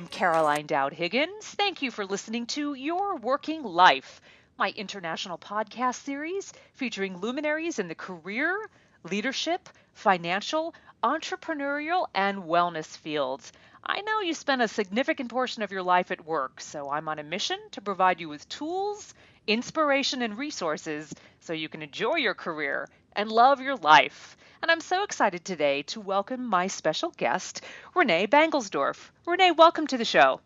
I'm Caroline Dowd-Higgins. Thank you for listening to Your Working Life, my international podcast series featuring luminaries in the career, leadership, financial, entrepreneurial, and wellness fields. I know you spend a significant portion of your life at work, so I'm on a mission to provide you with tools, inspiration, and resources so you can enjoy your career and love your life. And I'm so excited today to welcome my special guest, Rene Banglesdorf. Rene, welcome to the show.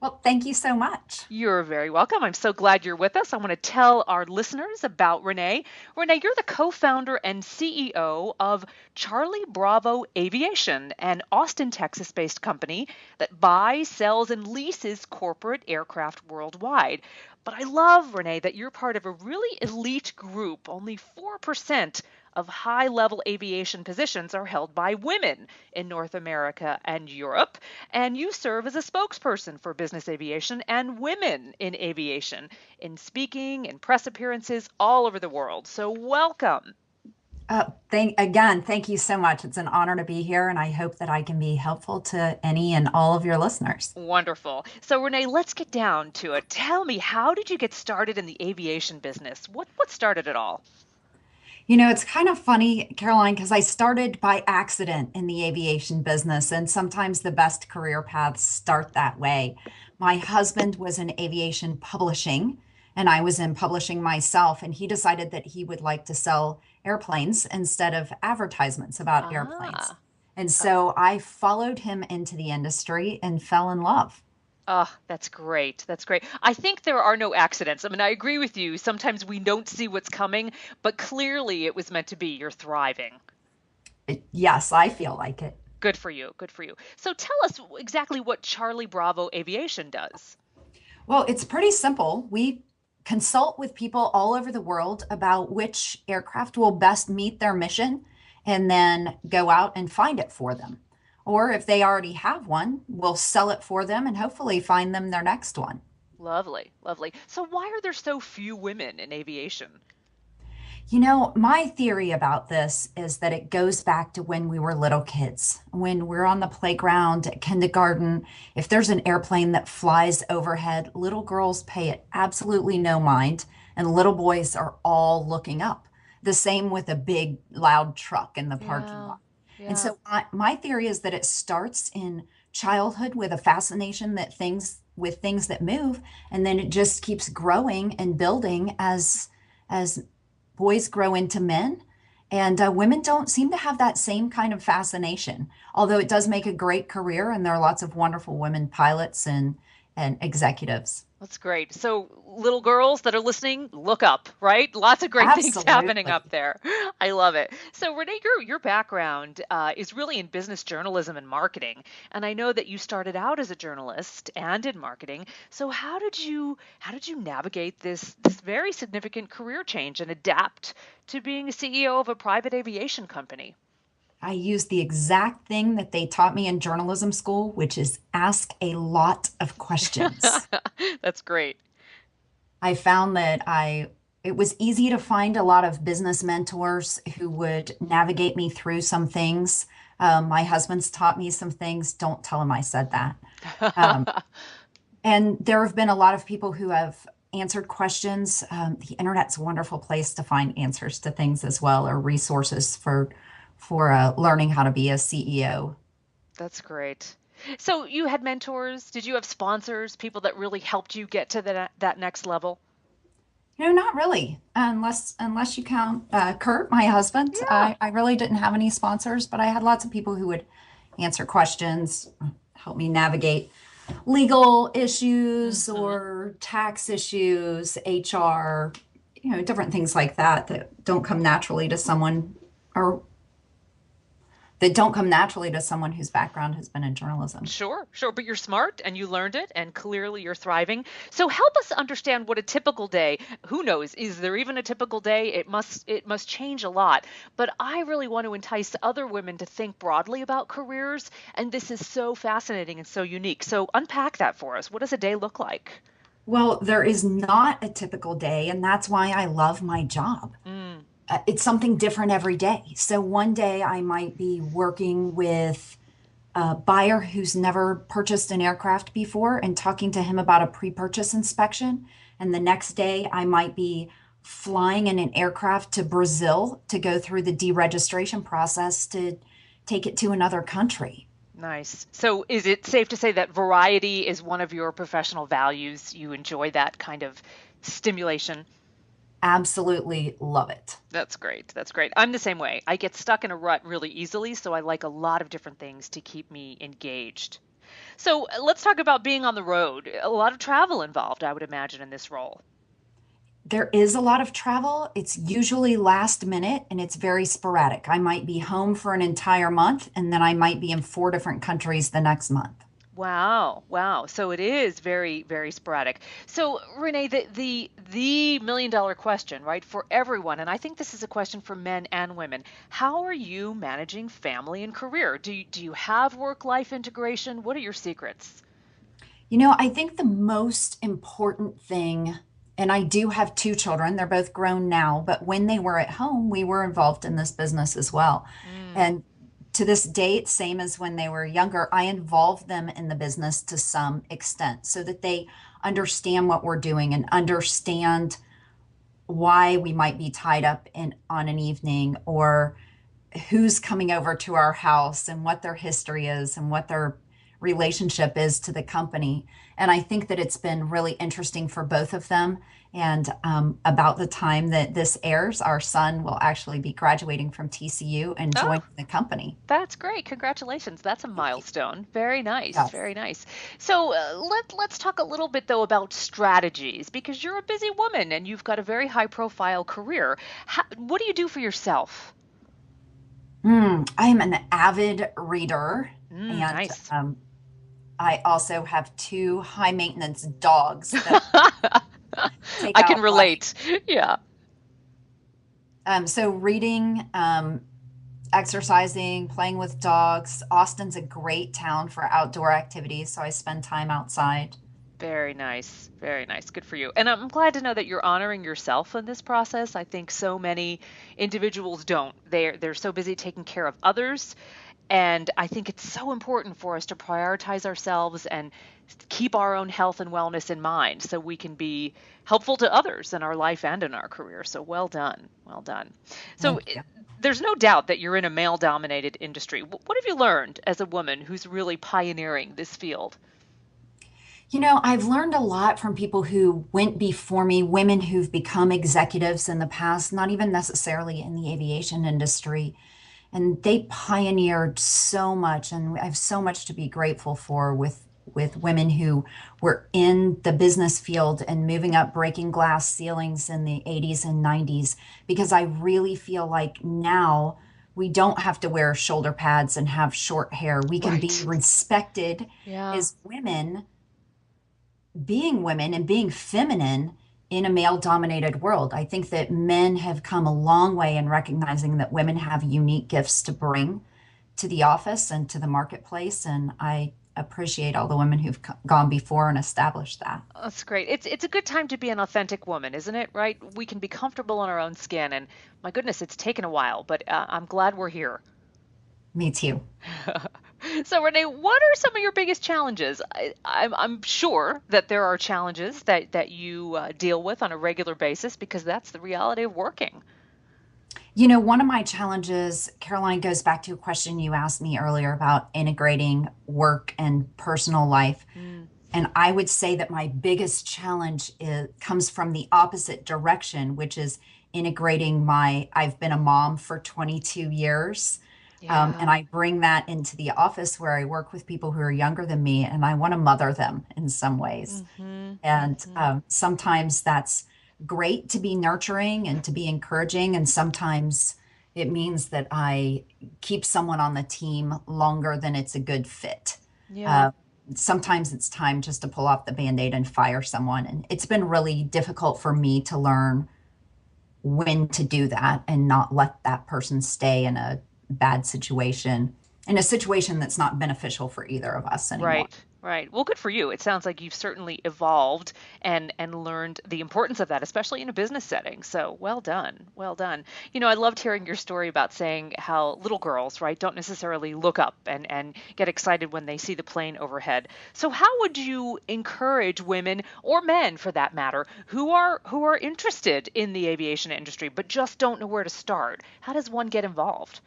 Well, thank you so much. You're very welcome. I'm so glad you're with us. I want to tell our listeners about Rene. Rene, you're the co-founder and CEO of Charlie Bravo Aviation, an Austin, Texas-based company that buys, sells, and leases corporate aircraft worldwide. But I love, Rene, that you're part of a really elite group. Only 4% of high-level aviation positions are held by women in North America and Europe, and you serve as a spokesperson for business aviation and women in aviation, in speaking and press appearances all over the world. So welcome. Thank you so much. It's an honor to be here, and I hope that I can be helpful to any and all of your listeners. Wonderful. So Rene, let's get down to it. Tell me, how did you get started in the aviation business? What started it all? You know, it's kind of funny, Caroline, because I started by accident in the aviation business, and sometimes the best career paths start that way. My husband was in aviation publishing, and I was in publishing myself, and he decided that he would like to sell airplanes instead of advertisements about airplanes. Ah. And so I followed him into the industry and fell in love. Oh, that's great. That's great. I think there are no accidents. I mean, I agree with you. Sometimes we don't see what's coming, but clearly it was meant to be. You're thriving. Yes, I feel like it. Good for you. Good for you. So tell us exactly what Charlie Bravo Aviation does. Well, it's pretty simple. We consult with people all over the world about which aircraft will best meet their mission and then go out and find it for them. Or if they already have one, we'll sell it for them and hopefully find them their next one. Lovely, lovely. So why are there so few women in aviation? You know, my theory about this is that it goes back to when we were little kids. When we're on the playground at kindergarten, if there's an airplane that flies overhead, little girls pay it absolutely no mind, and little boys are all looking up. The same with a big, loud truck in the parking Yeah, lot. And yeah. so my theory is that it starts in childhood with a fascination that things that move, and then it just keeps growing and building as boys grow into men. And women don't seem to have that same kind of fascination, although it does make a great career, and there are lots of wonderful women pilots and executives. That's great. So, little girls that are listening, look up, right? Lots of great things happening Absolutely. up there. I love it. So, Renee, your background is really in business journalism and marketing, and I know that you started out as a journalist and in marketing. So, how did you navigate this very significant career change and adapt to being a CEO of a private aviation company? I use the exact thing that they taught me in journalism school, which is ask a lot of questions. That's great. I found that it was easy to find a lot of business mentors who would navigate me through some things. My husband's taught me some things. Don't tell him I said that. Um, and there have been a lot of people who have answered questions. The internet's a wonderful place to find answers to things as well, or resources for learning how to be a CEO. That's great. So you had mentors. Did you have sponsors, people that really helped you get to that next level? You know, not really, unless you count Kurt, my husband. Yeah. I really didn't have any sponsors, but I had lots of people who would answer questions, help me navigate legal issues Hmm. or tax issues, HR, different things like that that don't come naturally to someone or that don't come naturally to someone whose background has been in journalism. Sure, sure. But you're smart and you learned it, and clearly you're thriving. So help us understand what a typical day, who knows, is there even a typical day? It must change a lot. But I really want to entice other women to think broadly about careers, and this is so fascinating and so unique. So unpack that for us. What does a day look like? Well, there is not a typical day, and that's why I love my job. Mm, It's something different every day. So one day I might be working with a buyer who's never purchased an aircraft before and talking to him about a pre-purchase inspection. And the next day, I might be flying in an aircraft to Brazil to go through the deregistration process to take it to another country. Nice. So, is it safe to say that variety is one of your professional values? You enjoy that kind of stimulation? Absolutely love it. That's great. That's great. I'm the same way. I get stuck in a rut really easily, so I like a lot of different things to keep me engaged. So, let's talk about being on the road. A lot of travel involved, I would imagine, in this role. There is a lot of travel. It's usually last minute and it's very sporadic. I might be home for an entire month and then I might be in four different countries the next month. Wow, wow. So it is very, very sporadic. So Renee, the million dollar question, right, for everyone, and I think this is a question for men and women. How are you managing family and career? Do you have work-life integration? What are your secrets? I think the most important thing, and I do have two children, they're both grown now, but when they were at home, we were involved in this business as well. Mm. And to this date, same as when they were younger, I involve them in the business to some extent so that they understand what we're doing and understand why we might be tied up in on an evening or who's coming over to our house and what their history is and what their relationship is to the company. And I think that it's been really interesting for both of them. And about the time that this airs, our son will actually be graduating from TCU and Oh, joining the company. that's great. Congratulations. That's a Thank you. milestone. Very nice. Yes. Very nice. So let's talk a little bit though about strategies because you're a busy woman and you've got a very high profile career. What do you do for yourself? I'm an avid reader, Mm, and nice. I also have two high maintenance dogs that take I can out my. relate. Yeah. So reading, exercising, playing with dogs. Austin's a great town for outdoor activities, so I spend time outside. Very nice. Very nice. Good for you. And I'm glad to know that you're honoring yourself in this process. I think so many individuals don't. They're so busy taking care of others. And I think it's so important for us to prioritize ourselves and keep our own health and wellness in mind so we can be helpful to others in our life and in our career. So well done. Well done. So Thank you. there's no doubt that you're in a male dominated industry. What have you learned as a woman who's really pioneering this field? I've learned a lot from people who went before me, women who've become executives in the past, not even necessarily in the aviation industry. And they pioneered so much, and I have so much to be grateful for with women who were in the business field and moving up breaking glass ceilings in the 80s and 90s, because I really feel like now we don't have to wear shoulder pads and have short hair. We can be Right. respected Yeah. as women, being women and being feminine in a male dominated world. I think that men have come a long way in recognizing that women have unique gifts to bring to the office and to the marketplace. And I appreciate all the women who've gone before and established that. That's great. It's a good time to be an authentic woman, isn't it? Right? We can be comfortable in our own skin, and my goodness, it's taken a while, but I'm glad we're here. Me too. So, Renee, what are some of your biggest challenges? I'm sure that there are challenges that you deal with on a regular basis because that's the reality of working. One of my challenges, Caroline, goes back to a question you asked me earlier about integrating work and personal life. Mm, And I would say that my biggest challenge comes from the opposite direction, which is integrating I've been a mom for 22 years. And yeah. I bring that into the office where I work with people who are younger than me, and I want to mother them in some ways. Mm-hmm. And Mm-hmm. sometimes that's great to be nurturing and to be encouraging. And sometimes it means that I keep someone on the team longer than it's a good fit. Yeah. Uh, Sometimes it's time just to pull off the band-aid and fire someone. And it's been really difficult for me to learn when to do that and not let that person stay in a bad situation, in a situation that's not beneficial for either of us anymore. Right. Right. Well, good for you. It sounds like you've certainly evolved and learned the importance of that, especially in a business setting. So, well done. Well done. I loved hearing your story about saying how little girls, right, don't necessarily look up and get excited when they see the plane overhead. So, how would you encourage women or men for that matter who are interested in the aviation industry but just don't know where to start? How does one get involved?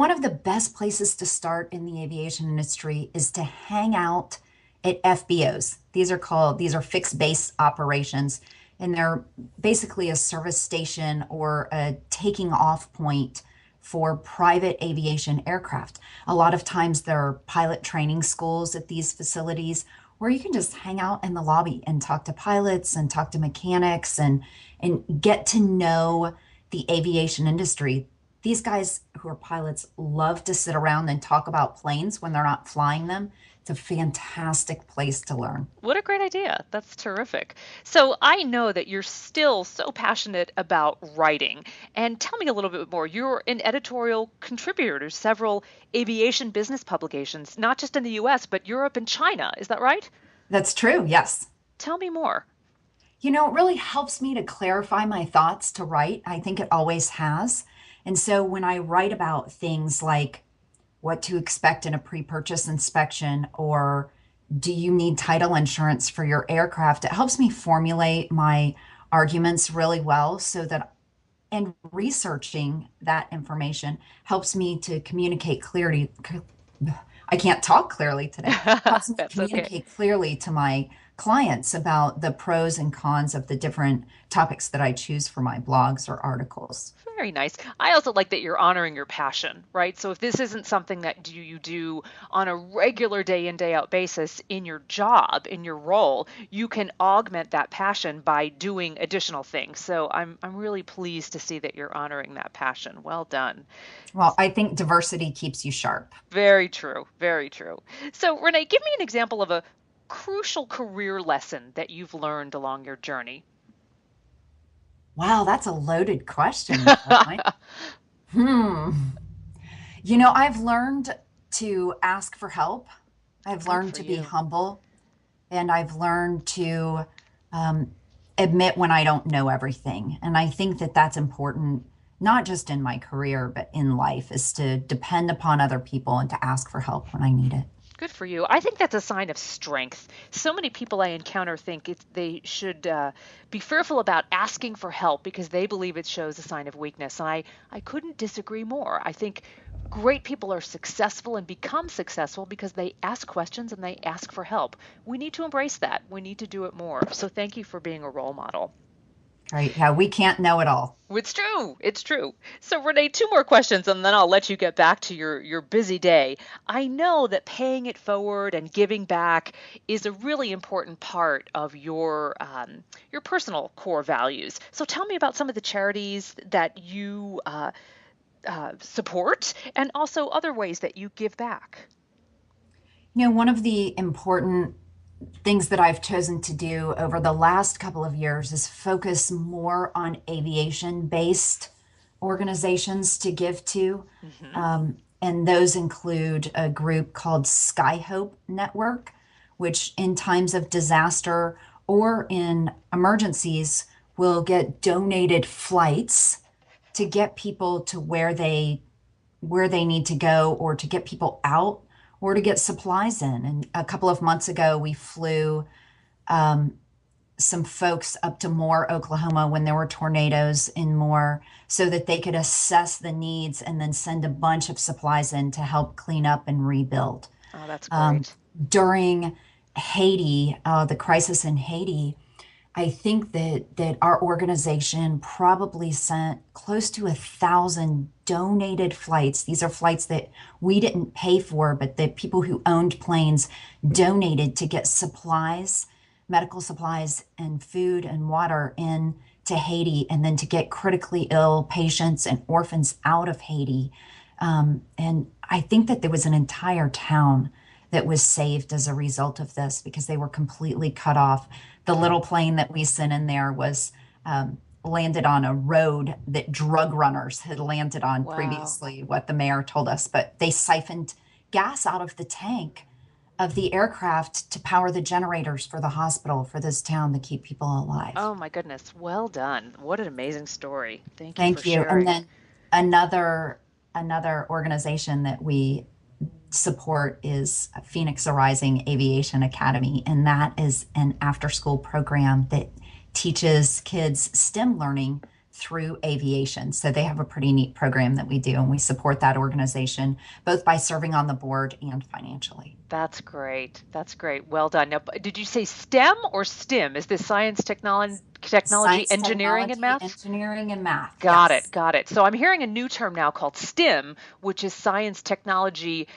One of the best places to start in the aviation industry is to hang out at FBOs. These are fixed base operations, and they're basically a service station or a taking off point for private aviation aircraft. A lot of times there are pilot training schools at these facilities where you can just hang out in the lobby and talk to pilots and talk to mechanics and get to know the aviation industry. These guys who are pilots love to sit around and talk about planes when they're not flying them. It's a fantastic place to learn. What a great idea. That's terrific. So I know that you're still so passionate about writing. And tell me a little bit more. You're an editorial contributor to several aviation business publications, not just in the US, but Europe and China. Is that right? That's true, yes. Tell me more. It really helps me to clarify my thoughts to write. I think it always has. And so when I write about things like what to expect in a pre-purchase inspection, or do you need title insurance for your aircraft, it helps me formulate my arguments really well so that and researching that information helps me to communicate clearly. I can't talk clearly today. Helps me That's okay. communicate clearly to my clients about the pros and cons of the different topics that I choose for my blogs or articles. Very nice. I also like that you're honoring your passion, right? So if this isn't something that you do on a regular day in, day out basis in your job, in your role, you can augment that passion by doing additional things. So I'm really pleased to see that you're honoring that passion. Well done. Well, I think diversity keeps you sharp. Very true. Very true. So Renee, give me an example of a crucial career lesson that you've learned along your journey. Wow, that's a loaded question, Caroline. Hmm. I've learned to ask for help. I've Good learned for to be you. humble, and I've learned to um, admit when I don't know everything. And I think that that's important, not just in my career, but in life, is to depend upon other people and to ask for help when I need it. Good for you. I think that's a sign of strength. So many people I encounter think they should be fearful about asking for help because they believe it shows a sign of weakness. And I couldn't disagree more. I think great people are successful and become successful because they ask questions and they ask for help. We need to embrace that. We need to do it more. So thank you for being a role model. Right? Yeah, we can't know it all. It's true. It's true. So Renee, two more questions and then I'll let you get back to your busy day. I know that paying it forward and giving back is a really important part of your personal core values. So tell me about some of the charities that you support and also other ways that you give back. One of the important things that I've chosen to do over the last couple of years is focus more on aviation based organizations to give to. Hmm. And those include a group called Skyhope Network, which in times of disaster or in emergencies will get donated flights to get people to where they need to go, or to get people out, or to get supplies in. And a couple of months ago, we flew um, some folks up to Moore, Oklahoma, when there were tornadoes in Moore, so that they could assess the needs and then send a bunch of supplies in to help clean up and rebuild. Oh, that's Um, great. During Haiti, the crisis in Haiti, I think that our organization probably sent close to 1,000 donated flights. These are flights that we didn't pay for, but the people who owned planes donated to get supplies, medical supplies, and food and water in to Haiti, and then to get critically ill patients and orphans out of Haiti. And I think that there was an entire town that was saved as a result of this because they were completely cut off. The little plane that we sent in there was landed on a road that drug runners had landed on Wow. previously, what the mayor told us, but they siphoned gas out of the tank of the aircraft to power the generators for the hospital for this town to keep people alive. Oh my goodness. Well done. What an amazing story. Thank you for Thank you. And sharing. then another another organization that we support is Phoenix Arising Aviation Academy, and that is an after-school program that teaches kids STEM learning through aviation. So they have a pretty neat program that we do, and we support that organization both by serving on the board and financially. That's great. That's great. Well done. Now, did you say STEM or STEM? Is this science, technology, Science, engineering, and technology, math? engineering, and math. Got it. Yes. Got it. So I'm hearing a new term now called STEM, which is science, technology,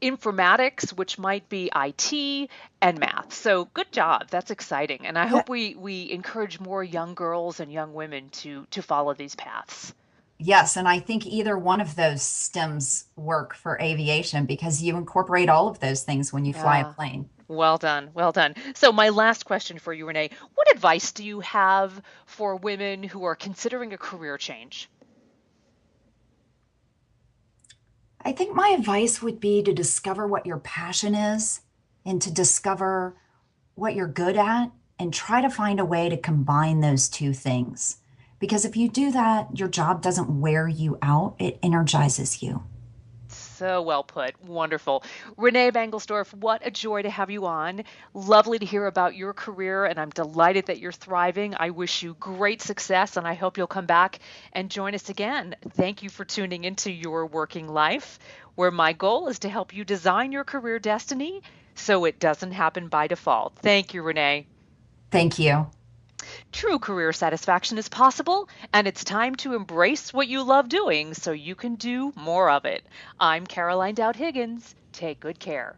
informatics, which might be IT, and math. So good job. That's exciting. And I Yeah. hope we encourage more young girls and young women to follow these paths. Yes, and I think either one of those stems work for aviation because you incorporate all of those things when you fly a Yeah. plane. Well done. Well done. So my last question for you, Renee, what advice do you have for women who are considering a career change? I think my advice would be to discover what your passion is and to discover what you're good at and try to find a way to combine those two things. Because if you do that, your job doesn't wear you out, it energizes you. So well put. Wonderful. Rene Banglesdorf, what a joy to have you on. Lovely to hear about your career, and I'm delighted that you're thriving. I wish you great success, and I hope you'll come back and join us again. Thank you for tuning into Your Working Life, where my goal is to help you design your career destiny so it doesn't happen by default. Thank you, Renee. Thank you. True career satisfaction is possible, and it's time to embrace what you love doing so you can do more of it. I'm Caroline Dowd-Higgins. Take good care.